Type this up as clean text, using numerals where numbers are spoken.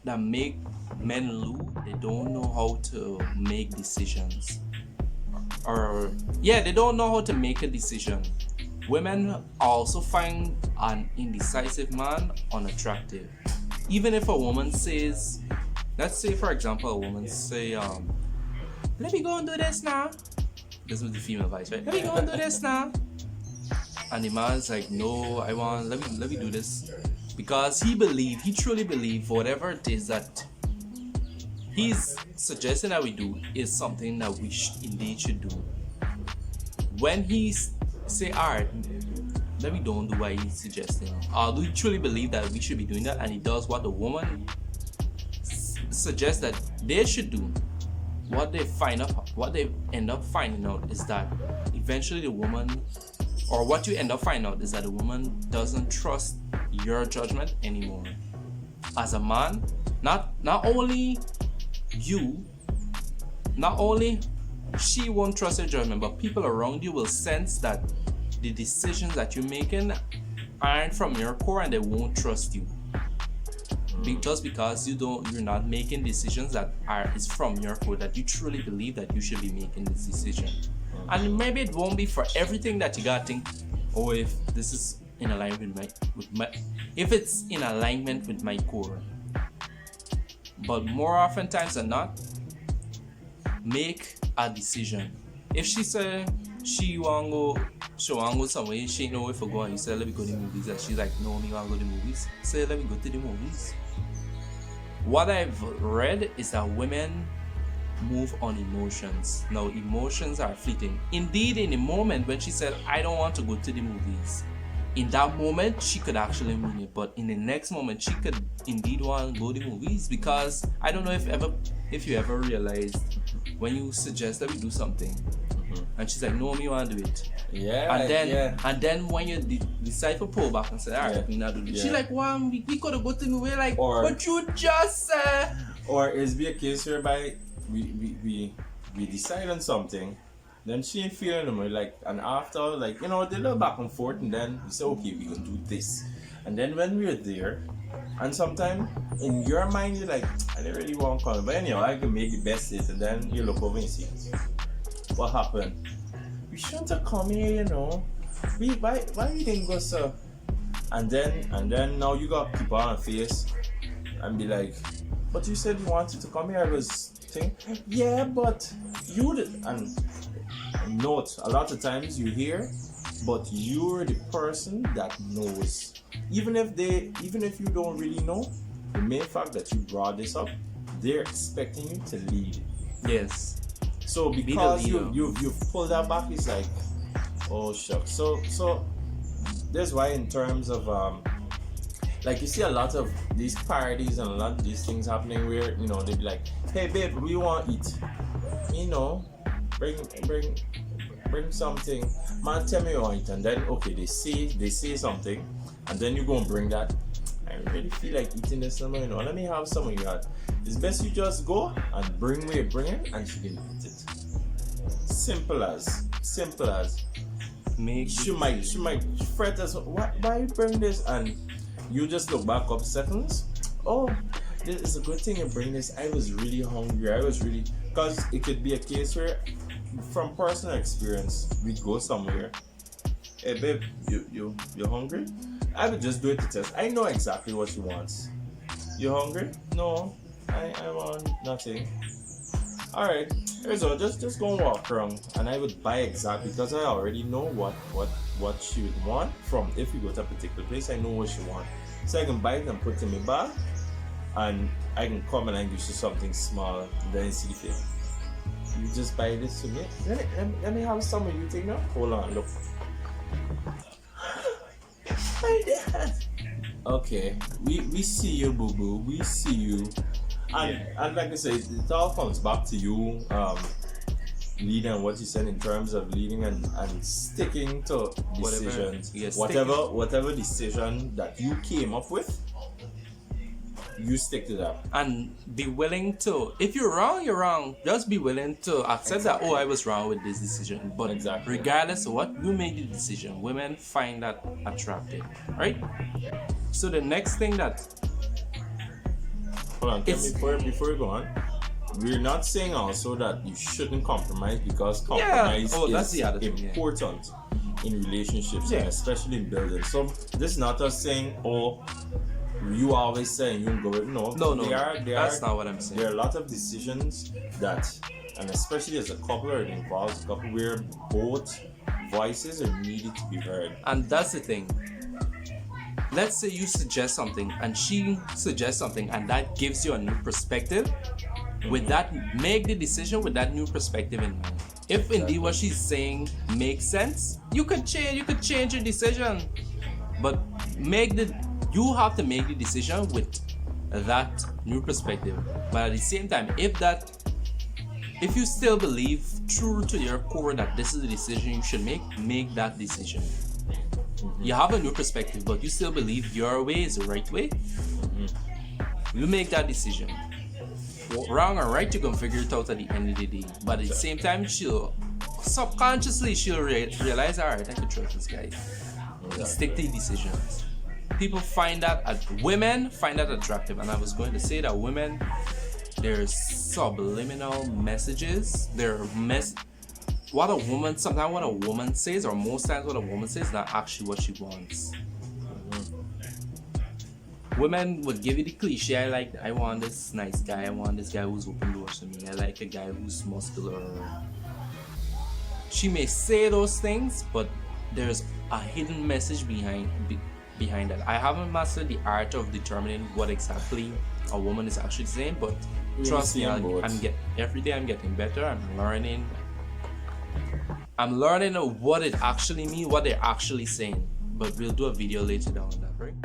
that make men lose, they don't know how to make decisions. Or yeah, they don't know how to make a decision. Women also find an indecisive man unattractive. Even if a woman says, let's say for example, a woman say, let me go and do this now. This was the female voice, right? Let me go and do this now. And the man's like, no, let me do this. Because he truly believe whatever it is that he's suggesting that we do is something that we indeed should do. When he say, alright, let me don't do what he's suggesting, do we truly believe that we should be doing that, and he does what the woman suggests that they should do, what they end up finding out is that eventually the woman, or what you end up finding out is that the woman doesn't trust your judgment anymore. As a man, not only she won't trust your judgment, but people around you will sense that the decisions that you're making aren't from your core, and they won't trust you. Just because you're not making decisions that is from your core, that you truly believe that you should be making this decision. And maybe it won't be for everything that you gotta think, if this is in alignment if it's in alignment with my core. But more often times than not, make a decision. If she say she want go somewhere, she know if I go, and you say let me go to the movies, and she's like, no, me want to go to the movies, say let me go to the movies. What I've read is that women move on emotions. Now emotions are fleeting. Indeed, in the moment when she said I don't want to go to the movies, in that moment she could actually mean it, but in the next moment she could indeed want to go to the movies. Because I don't know if you ever realized, when you suggest that we do something, and she's like, no, me want to do it, and then when you decide to pull back and say, alright, we not do this, she's like, well, we could have go to the movie, like, but you just or is be a case whereby we decide on something, then she ain't feeling them, like, and after, like, they little back and forth, and then we say, okay, we gonna do this, and then when we're there, and sometimes in your mind you're like, I don't really want to call it, but anyhow, I can make the best of it, and then you look over and see what happened. We shouldn't have come here, why you didn't go, sir? And then now you got people on face and be like, but you said you wanted to come here. I was thinking, yeah, but you did. And note, a lot of times you hear, but you're the person that knows. Even if you don't really know, the main fact that you brought this up, they're expecting you to lead. yes. So because you've pulled that back, it's like, oh shucks. So that's why in terms of like you see a lot of these parties and a lot of these things happening where they be like, hey babe, we want to eat, bring something, man, tell me you want it, and then okay, they say something, and then you go and bring that. I really feel like eating this summer, let me have some of that. It's best you just go and bring it, and she can eat it. Simple as. She might fret us, why you bring this, and you just look back up seconds. Oh, this is a good thing you bring this. I was really hungry. Because it could be a case where, from personal experience, we go somewhere. Hey babe, you hungry? I would just do it to test. I know exactly what she wants. You hungry? No, I want nothing. Alright, so just go and walk around, and I would buy exactly, because I already know what she would want from, if we go to a particular place, I know what she wants. So I can buy it and put it in my bag, and I can come and I give you something small, and then see if you just buy this to me. Let me have some of you take now. Hold on, look. My dad. Okay, we see you, boo boo. We see you, and like I said, it all comes back to you, leading, what you said in terms of leading and sticking to decisions. Whatever decision that you came up with, you stick to that. And be willing to, if you're wrong, you're wrong. Just be willing to accept that, I was wrong with this decision. But regardless of what, you made the decision. Women find that attractive, right? So the next thing that Hold on, It's- before you go on, we're not saying also that you shouldn't compromise, because compromise that's is the other thing, yeah. important in relationships, Yeah. and especially in building. So this is not us saying, oh, you always say you go with no. No, that's not what I'm There saying. are a lot of decisions that, and especially as a couple, or it involves a couple where both voices are needed to be heard. And that's the thing. Let's say you suggest something and she suggests something, and that gives you a new perspective. With that, make the decision with that new perspective in mind. If indeed what she's saying makes sense, you could change your decision. But you have to make the decision with that new perspective. But at the same time, if you still believe true to your core that this is the decision you should make that decision. You have a new perspective, but you still believe your way is the right way. You make that decision. Wrong or right, you can figure it out at the end of the day. But at the same time, she'll subconsciously realize, alright, I can trust this guy. And stick to decisions. Women find that attractive, and I was going to say that women, there's subliminal messages. Sometimes what a woman says, or most times what a woman says, is not actually what she wants. Women would give you the cliche, I want this nice guy, I want this guy who's open doors to me, I like a guy who's muscular. She may say those things, but there's a hidden message behind that. I haven't mastered the art of determining what exactly a woman is actually saying, but trust me, every day I'm getting better. I'm learning what it actually means, what they're actually saying. But we'll do a video later down on that, right?